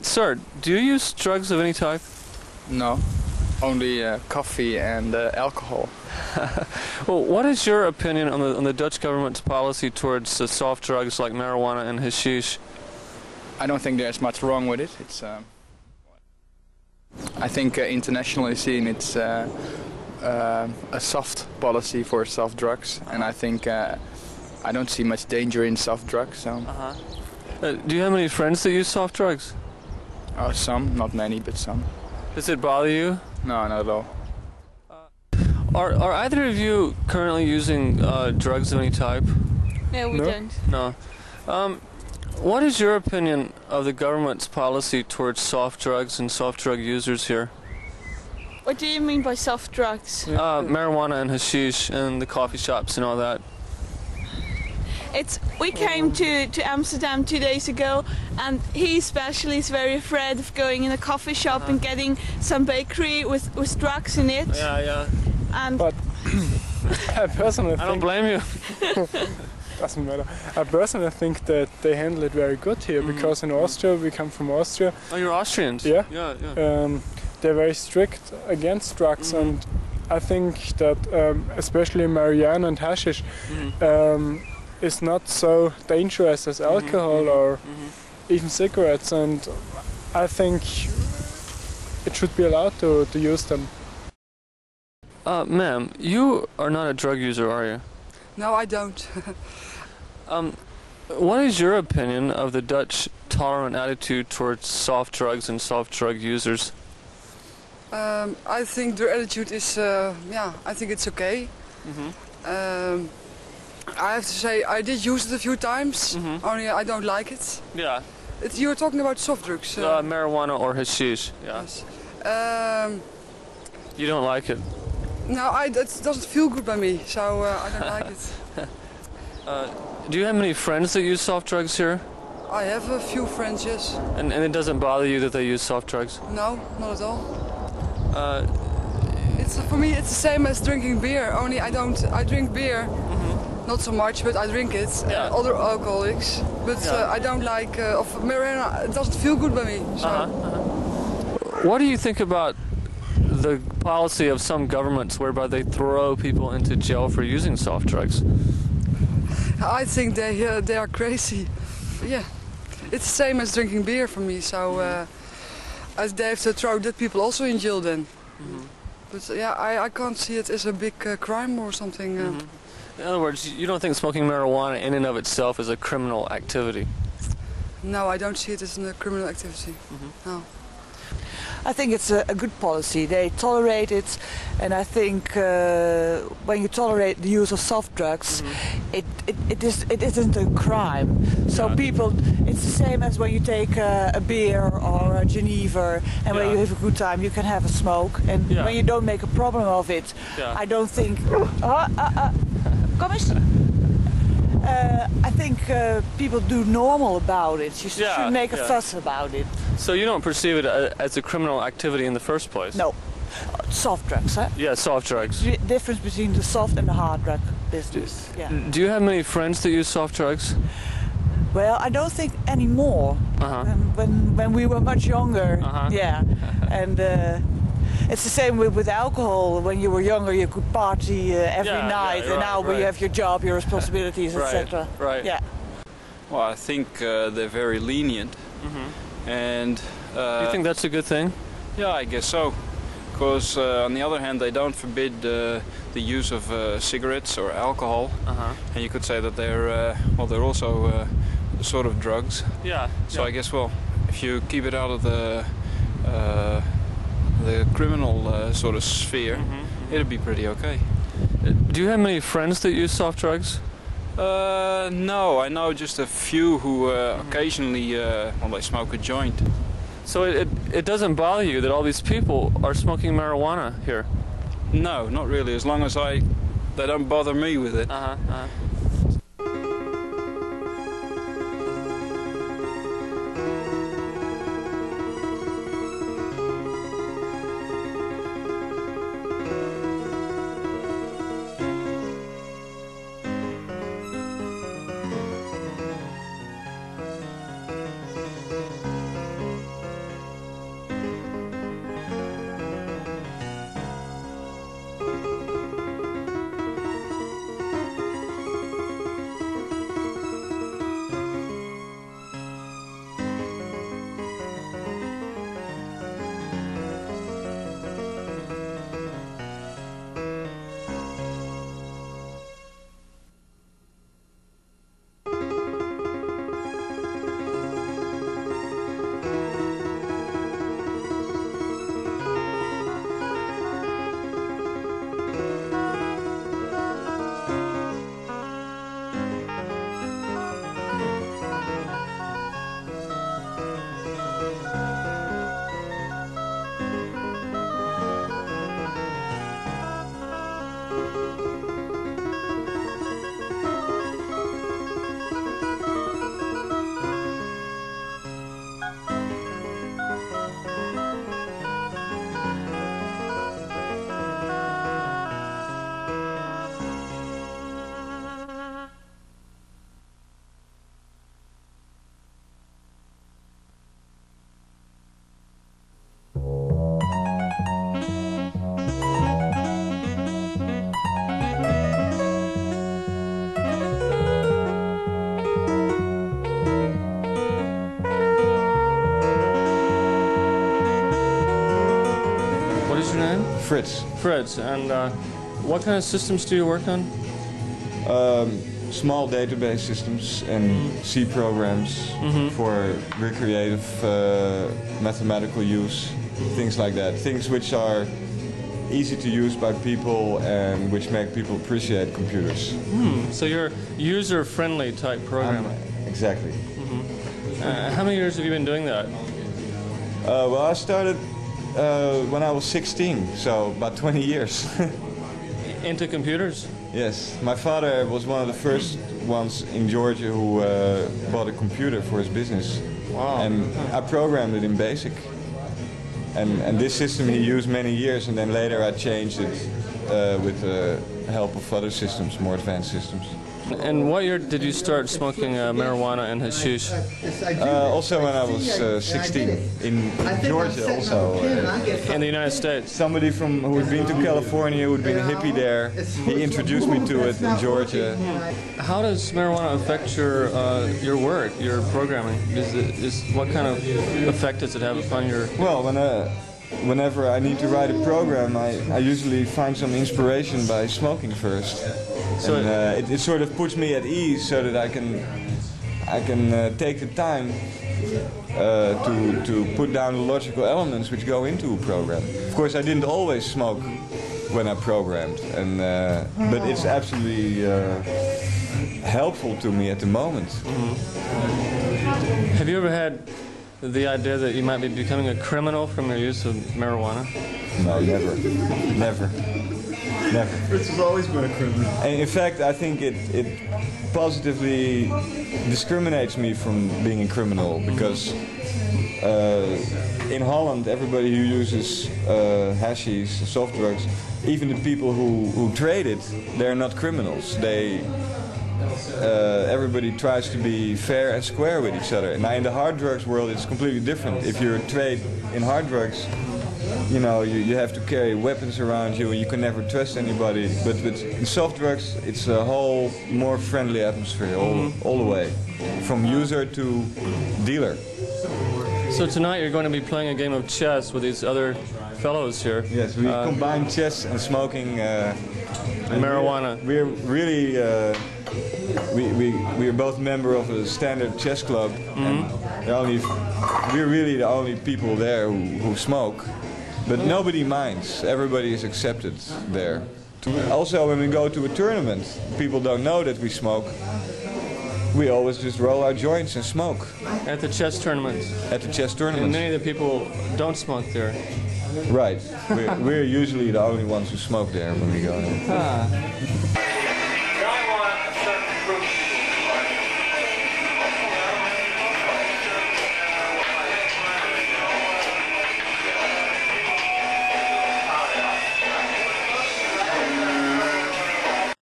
Sir, do you use drugs of any type? No, only coffee and alcohol. Well, what is your opinion on the Dutch government's policy towards soft drugs like marijuana and hashish? I don't think there's much wrong with it. It's, I think internationally seen it's a soft policy for soft drugs, and I think I don't see much danger in soft drugs. So. Do you have any friends that use soft drugs? Some, not many, but some. Does it bother you? No, not at all. Are either of you currently using drugs of any type? No, we don't. No. What is your opinion of the government's policy towards soft drugs and soft drug users here? What do you mean by soft drugs? Marijuana and hashish and the coffee shops and all that. We came to Amsterdam 2 days ago, and he especially is very afraid of going in a coffee shop and getting some bakery with drugs in it. Yeah. But I personally think... I don't blame you. Doesn't matter. I personally think that they handle it very good here, because in Austria, we come from Austria. Oh, you're Austrians? Yeah. Yeah. They're very strict against drugs, and I think that especially marijuana and hashish is not so dangerous as alcohol or even cigarettes, and I think it should be allowed to use them. Ma'am, you are not a drug user, are you? No, I don't. What is your opinion of the Dutch tolerant attitude towards soft drugs and soft drug users? I think their attitude is, I think it's okay. I have to say, I did use it a few times, only I don't like it. Yeah. You're talking about soft drugs? Marijuana or hashish, yeah. Yes. You don't like it? No, it doesn't feel good by me, so I don't like it. Do you have any friends that use soft drugs here? I have a few friends, yes. And it doesn't bother you that they use soft drugs? No, not at all. For me, it's the same as drinking beer. Only I drink beer, not so much, but I drink it. Other alcoholics, but I don't like marijuana. It doesn't feel good by me. So. What do you think about the policy of some governments whereby they throw people into jail for using soft drugs? I think they are crazy. Yeah, it's the same as drinking beer for me. So they have to throw dead people also in jail then. But yeah, I can't see it as a big crime or something. In other words, you don't think smoking marijuana in and of itself is a criminal activity? No, I don't see it as a criminal activity. No. I think it's a good policy. They tolerate it, and I think when you tolerate the use of soft drugs, it isn't a crime. So people, it's the same as when you take a beer or a Geneva, and when you have a good time, you can have a smoke, and when you don't make a problem of it, I don't think. Kom eens. I think people do normal about it. You shouldn't make a fuss about it. So you don't perceive it as a criminal activity in the first place? No. Soft drugs, huh? Yeah, soft drugs. Difference between the soft and the hard drug business. Yeah. Do you have many friends that use soft drugs? Well, I don't think anymore. When we were much younger, yeah. And it's the same with alcohol. When you were younger, you could party every night, and now when you have your job, your responsibilities, etc. Right. Yeah. Well, I think they're very lenient, and you think that's a good thing? Yeah, I guess so. Because on the other hand, they don't forbid the use of cigarettes or alcohol, and you could say that they're they're also sort of drugs. Yeah. So I guess if you keep it out of the criminal sort of sphere, it'd be pretty okay. Do you have many friends that use soft drugs? No, I know just a few who occasionally they smoke a joint. So it doesn't bother you that all these people are smoking marijuana here? No, not really. As long as they don't bother me with it. Fritz. Fritz. And what kind of systems do you work on? Small database systems and C programs for recreative mathematical use, things like that. Things which are easy to use by people and which make people appreciate computers. So you're user-friendly type programming. Exactly. How many years have you been doing that? Well, I started when I was 16, so about 20 years. Into computers? Yes, my father was one of the first ones in Georgia who bought a computer for his business. Wow. And I programmed it in BASIC. And this system he used many years, and then later I changed it with the help of other systems, more advanced systems. And what year did you start smoking marijuana and hashish? Also when I was 16, in Georgia also. In the United States? Somebody who had been to California, who had been a hippie there, he introduced me to it in Georgia. How does marijuana affect your work, your programming? What kind of effect does it have upon your... Well, whenever I need to write a program, I usually find some inspiration by smoking first. So it sort of puts me at ease so that I can take the time to put down the logical elements which go into a program. Of course, I didn't always smoke when I programmed, but it's absolutely helpful to me at the moment. Have you ever had the idea that you might be becoming a criminal from your use of marijuana? No, never. Never. Never. Fritz has always been a criminal. And in fact, I think it positively discriminates me from being a criminal, because in Holland, everybody who uses hashish, soft drugs, even the people who trade it, they're not criminals. Everybody tries to be fair and square with each other. Now, in the hard drugs world, it's completely different. If you're a trade in hard drugs, you know, you have to carry weapons around you and you can never trust anybody. But in soft drugs, it's a whole more friendly atmosphere all the way, from user to dealer. So tonight you're going to be playing a game of chess with these other fellows here. Yes, we combine chess and smoking. And marijuana. We're really, we are both member of a standard chess club, and we're really the only people there who smoke. But nobody minds. Everybody is accepted there. Also, when we go to a tournament, people don't know that we smoke. We always just roll our joints and smoke. At the chess tournaments? At the chess tournaments. And many of the people don't smoke there. Right. We're usually the only ones who smoke there when we go there.